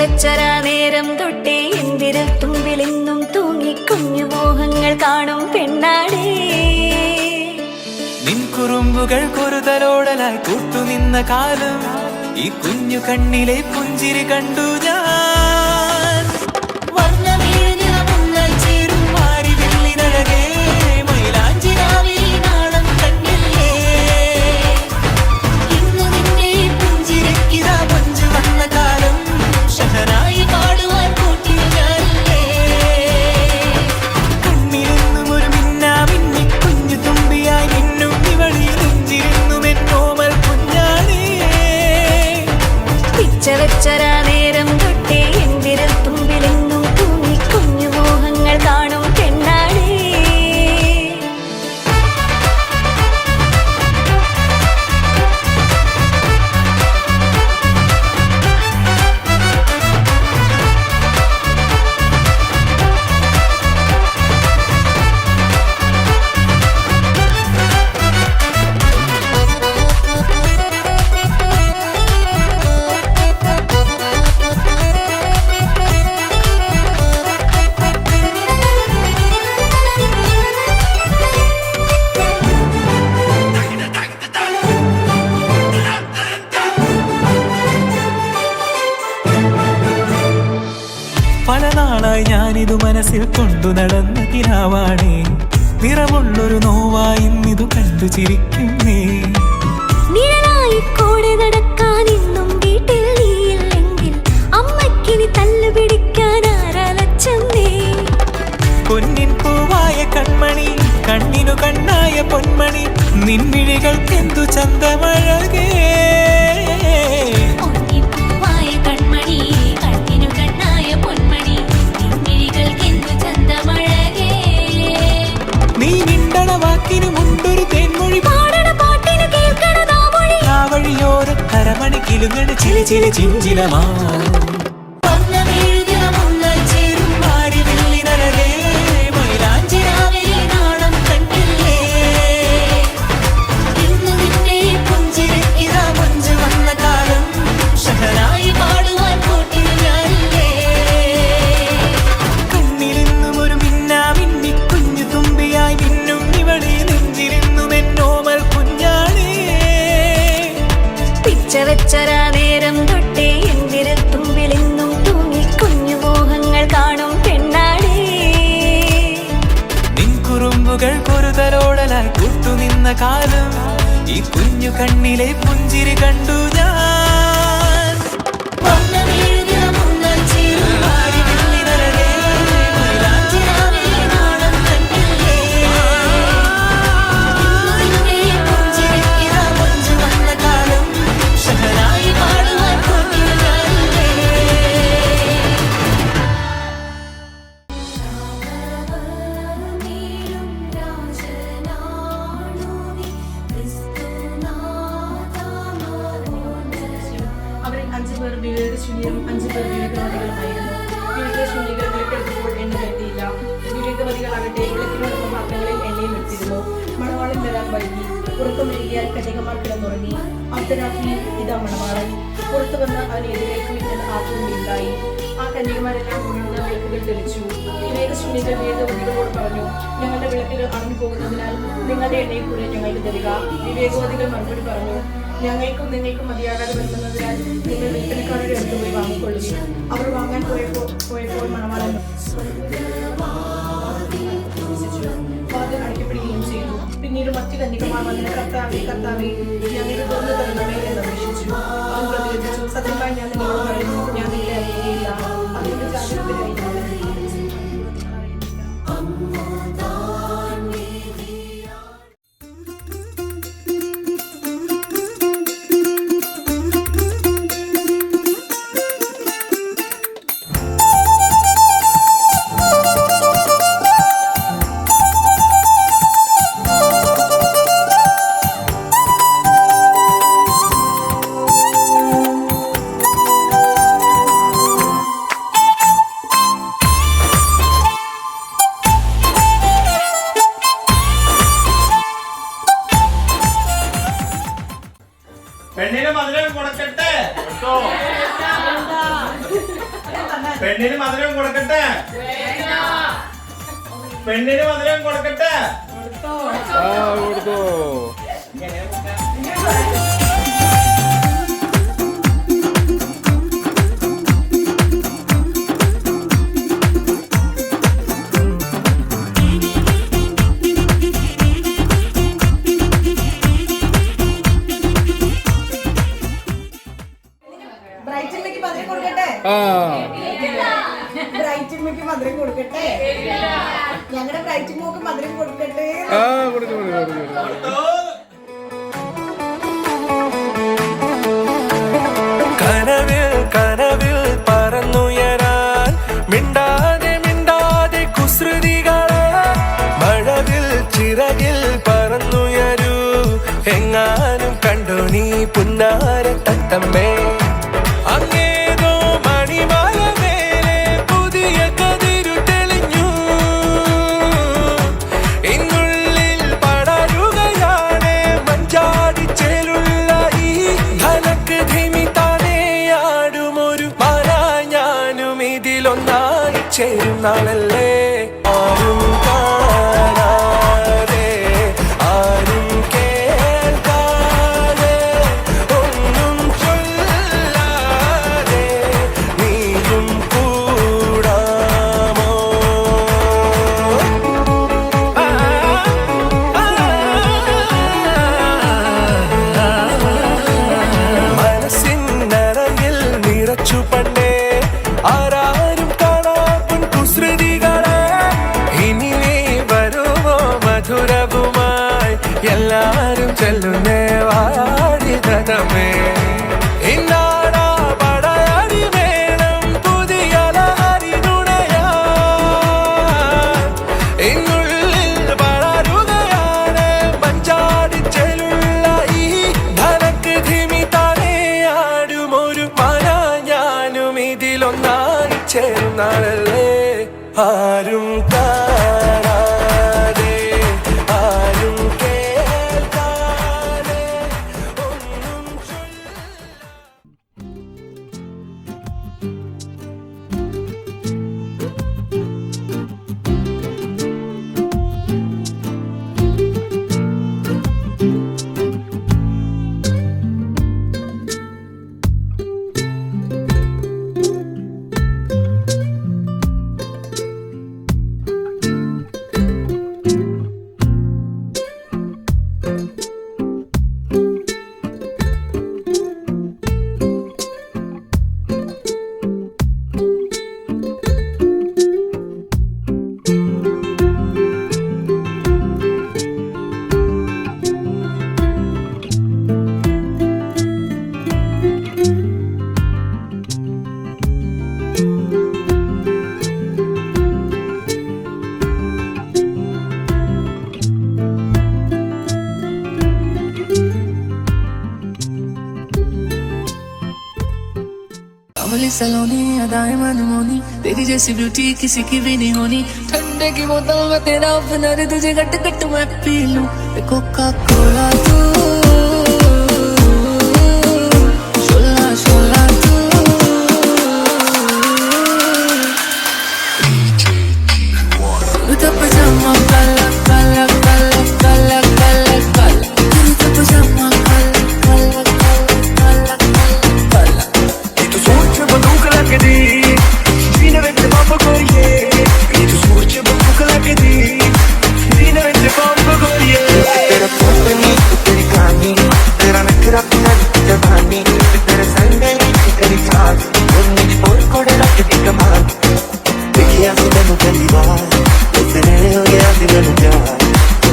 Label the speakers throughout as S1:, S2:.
S1: വെച്ചരാ നേരം തൊട്ടേ എന്തിരൽ തുമ്പിലെന്നും തൂങ്ങി കുഞ്ഞു മോഹങ്ങൾ കാണും പെണ്ണാടേ.
S2: നിൻ കുറുമ്പുകൾ കൊരുതലോടലായി കൂട്ടുനിന്ന കാലം ഈ കുഞ്ഞു കണ്ണിലെ പുഞ്ചിരി കണ്ടു ഞാൻ.
S1: വെച്ചരാ നേരം തൊട്ടേ എന്തിരൽ തുമ്പിലെന്നും തൂങ്ങി കുഞ്ഞു മോഹങ്ങൾ കാണും പെണ്ണാടേ.
S2: പല നാളായി ഞാനിതു മനസ്സിൽ കൊണ്ടു നടന്ന കിനാവാണേ. നിറമുള്ളൊരു നോവായി ഇന്നിതു കണ്ടു ചിരിക്കുന്നേ.
S1: നിഴലായി കൂടെ നടക്കാൻ ഇന്നും വീട്ടിൽ നീയില്ലെങ്കിൽ അമ്മക്കിനി തല്ലു പിടിക്കാൻ ആരാലച്ചമ്മേ.
S2: പൊന്നിൻ പൂവായ കൺമണി കണ്ണിനു കണ്ണായ പൊന്മണി നിൻമിഴികൾക്കെന്തു ചന്തമഴകേ. നീ മിണ്ടണ വാക്കിനു മുണ്ടൊരു തേൻമൊഴി പാടണ പാട്ടിനു കേൾക്കണതാ മൊഴി. ആ വഴിയോര കരമണി കിലുങ്ങണ ചില ചില ചിഞ്ചിലമാ.
S1: വെച്ചരാ നേരം തൊട്ടേ എന്തിരൽ തുമ്പിലെന്നും തൂങ്ങി കുഞ്ഞു മോഹങ്ങൾ കാണും പെണ്ണാടേ.
S2: നിൻ കുറുമ്പുകൾ കൊരുതലോടലായി കൂട്ടുനിന്ന കാലം ഈ കുഞ്ഞു കണ്ണിലെ പുഞ്ചിരി കണ്ടു ഞാൻ.
S3: അവരിൽ 5 പേർ വിവേകശൂന്യരും 5 പേർ വിവേകവതികളുമായിരുന്നു. വിവേകശൂന്യകൾ വിളക്കെടുത്തപ്പോൾ എണ്ണ കരുതിയില്ല. വിവേകവതികളാകട്ടെ വിളക്കിനോടൊപ്പം പാത്രങ്ങളിൽ എണ്ണയും എടുത്തിരുന്നു. മണവാളൻ വരാൻ വൈകി. പുറത്തു മെഴുകിയാൽ കന്യകമാർ കിടന്നുറങ്ങി. അർദ്ധരാത്രിയിൽ ഇതാ മണവാളൻ. പുറത്തു വന്ന് അവനെ എതിരേൽക്കുവിൻ എന്ന ആർപ്പുണ്ടായി. ആ കന്യകമാരെല്ലാം ഉണർന്ന വിളക്കുകൾ തെളിച്ചു. വിവേകശൂന്യകൾ വിവേകവതികളോട് പറഞ്ഞു, ഞങ്ങളുടെ വിളക്കുകൾ അണഞ്ഞു പോകുന്നതിനാൽ നിങ്ങളുടെ എണ്ണയിൽ കൂടെ ഞങ്ങൾക്ക് തരിക. വിവേകവതികൾ മറുപടി പറഞ്ഞു, ഞങ്ങൾക്കും നിങ്ങൾക്കും മതിയാകാതെ വരുന്നതിനാൽ നിങ്ങൾ വിൽപ്പനക്കാരുടെ അടുത്ത് പോയി വാങ്ങിക്കൊള്ളുക. അവർ വാങ്ങാൻ പോയപ്പോൾ മണവാളൻ വാതിൽ അടയ്ക്കപ്പെടുകയും ചെയ്തു. പിന്നീട് മറ്റു കന്യകമാർ വന്ന് കർത്താവേ കർത്താവേ ഞങ്ങൾക്ക് തുറന്നു തരണമേ എന്ന് അപേക്ഷിച്ചു. അവൻ പ്രതികരിച്ചു, സത്യമായി ഞാൻ നിങ്ങളോട് പറയുന്നു, ഞാൻ നിങ്ങളെ അറിയുകയില്ല. അതിന്റെ ജാഗ്രതയായി
S4: പെണ്ണിന് മധുരം കൊടുക്കട്ടെ? പെണ്ണിന് മധുരം കൊടുക്കട്ടെ? കൊടുത്തോ.
S3: ബ്രൈറ്റിന്മയ്ക്ക് മധുരം കൊടുക്കട്ടെ? ബ്രൈറ്റിന്മയ്ക്ക് മധുരം കൊടുക്കട്ടെ? ഞങ്ങളുടെ ബ്രൈറ്റിൻ മോക്ക് മധുരം കൊടുക്കട്ടെ?
S2: കനവിൽ കനവിൽ പറന്നുയരാൻ മിണ്ടാതെ മിണ്ടാതെ കുസൃതികളെ മഴവിൽ ചിറകിൽ പറന്നുയരൂ എങ്ങാനും കണ്ടു നീ പുന്നാര തത്തമ്മേ അങ്ങേതോ മണിമാല മേലെ പുതിയ കതിരു തെളിഞ്ഞു ഇന്നുള്ളിൽ പടരുകയാണ് മഞ്ചാടിച്ചേലുള്ള ഈ ധനക്ക് ധിമി താനെയാടുമൊരു മന ഞാനും ഇതിലൊന്നായി ചേരും നാളല്ലേ ആരും കാണാതെ ആരും കേൾക്കാതെ ഒന്നും ചൊല്ലാതെ നീയും കൂടാമോ മനസ്സിനറയിൽ നിറച്ചു പണ്ടേ ആരാരും കാണാൻ കുസൃതികളെ ഇനി നീ വരുമോ മധുരവുമായി എല്ലാരും ചെല്ലുന്നേ വാടിതമേ ഇന്നാടാ പടയടി വേണം പുതിയ ലഹരി നുണയാൻ ഇന്നുള്ളിൽ വളരുകയാണ് മഞ്ചാടിച്ചെലുള്ള ഈ ധനക്ക് ധിമി താനെയാടുമൊരു മന ഞാനും ഇതിലൊന്നായി ചേരും നാളല്ലേ ആരും കാണാതെ ആരും കേൾക്കാതെ ഒന്നും
S5: सलोनी अदाएं मनमोनी तेरी जैसी ब्यूटी किसी की भी नहीं होनी ठंडे की बोतल में तेरा ओपनर तुझे गट गट मैं पी लूं कोका कोला तू शोला शोला तू तो पजामा काला काला काला काला काला काला तो पजामा काला काला काला काला
S2: tu sorge batuca la che di fine vente mamma cogliere tu sorge batuca la che di fine vente mamma cogliere tera portami teri cani tera metterà fino a vanni tera sangue teri fasi ogni di porco della che ti chiamare perché a se non ti va se ne che a se non ti va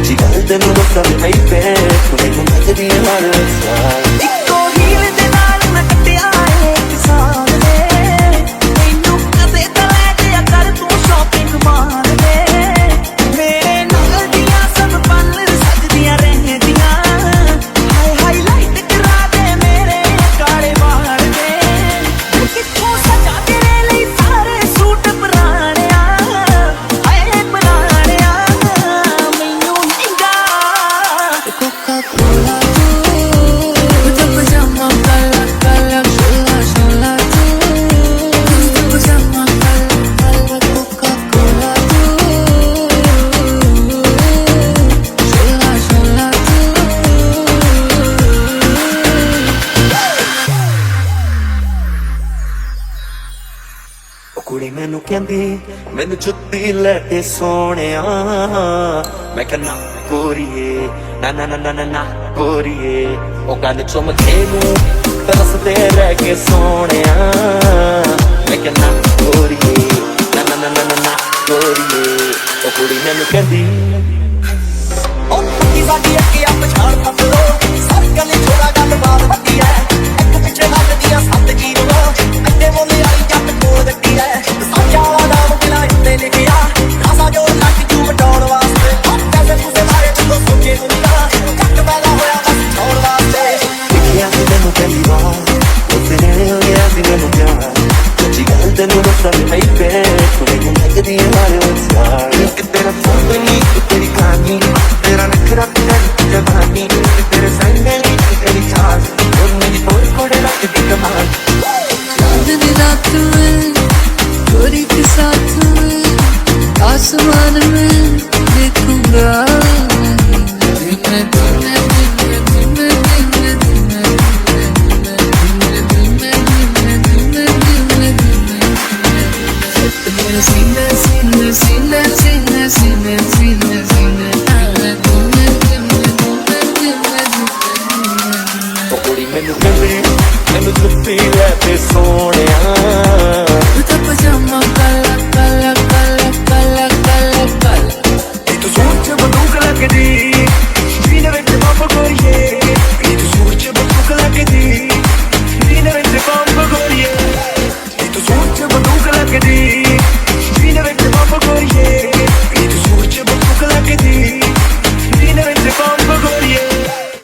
S2: ci calde non lo sape mai bene come non ti di male sai icco hile de nal na katya hai kisan de tenu kade tale de kar tu shopping maar de mere nal diya sab pal sajdiyan rehdiyan hai highlight kara de mere kaale baal de kitho saja tere lai sare suit puraniya hai puraniya mainu hinga ਕਹਿੰਦੀ ਮੈਨੂੰ ਜੁੱਤੀ ਲੈ ਕੇ ਸੋਹਣਿਆ ਮੈਂ ਕਹਿੰਦਾ ਕੋਰੀਏ ਨਾ ਨਾ ਨਾ ਨਾ ਨਾ ਨਾ ਕੋਰੀਏ ਉਹ ਗੱਲ ਚੁੰਮਕੇ ਨੂੰ ਤਰਸਦੇ ਰਹਿ ਕੇ ਸੋਹਣਿਆ ਮੈਂ ਕਹਿੰਦਾ ਕੋਰੀਏ ਨਾ ਨਾ ਨਾ ਨਾ ਨਾ ਕੋਰੀਏ ਉਹ ਕੁੜੀ ਮੈਨੂੰ ਕਹਿੰਦੀ ਉਹ ਕੁੜੀ ਸਾਡੀ ਅੱਗੇ ਆ ਪਛਾਣ ਤੱਕ ਲੋ ਸਾਰੀ ਗੱਲ ਥੋੜਾ ਗੱਲ ਬਾਤ ਵੱਡੀ ਐ ਇੱਕ ਪਿੱਛੇ ਹੱਥਦੀਆਂ 7 ਜੀਰੋ ਐਡੇ ਮੁੱਲ ਆਈ ਜੱਟ ਕੋਲ ਗੱਡੀ ਐ ਸਾਜਾ ਵਾਲਾ ਨਾਮ ਬਿਨਾ ਇੱਥੇ ਲਿਖਿਆ ਰਾਸਾ ਜੋ ਲੱਗ ਜੂ ਮਟਾਉਣ ਵਾਸਤੇ ਪੈਸੇ ਪੂਸੇ ਮਾਰੇ ਤੂੰ ਸੋਚੇ ਹੁੰਦਾ ਕੱਟ ਪੈਦਾ ਹੋਇਆ ਬਸ ਛੋੜ ਵਾਸਤੇ ਲਿਖਿਆ ਸੀ ਤੈਨੂੰ ਪਹਿਲੀ ਵਾਰ ਉਸੇ ਨੇ ਹੋਇਆ ਸੀ ਮੈਨੂੰ ਪਿਆਰ ਸੱਚੀ ਗੱਲ ਤੈਨੂੰ ਦੱਸਾਂ ਵੀ ਮੈਂ ਪੇ ਤੂੰ ਲੱਗਦੀ ਐ ਮਾਰੇ ਵਸਾਰ ਕਿ ਤੇਰਾ ਫੋਨ ਨਹੀਂ ਤੇਰੀ ਕਹਾਣੀ तेरा नखरा तेरा जवानी तेरे संग तेरी चाल और मेरी और कोड़े रख दी कमाल
S5: चांदनी रात में गोरी के साथ में आसमान में देखूंगा सीने सीने सीने सीने सीने सीने सीने
S2: कुड़ी मैनू कहंदी मैनू जुत्ती लै के सोहणिया
S5: उदा पजामा काला काला काला काला काला काला
S2: तू सोच बंदूक लगदी सीने विच बंब गोरीए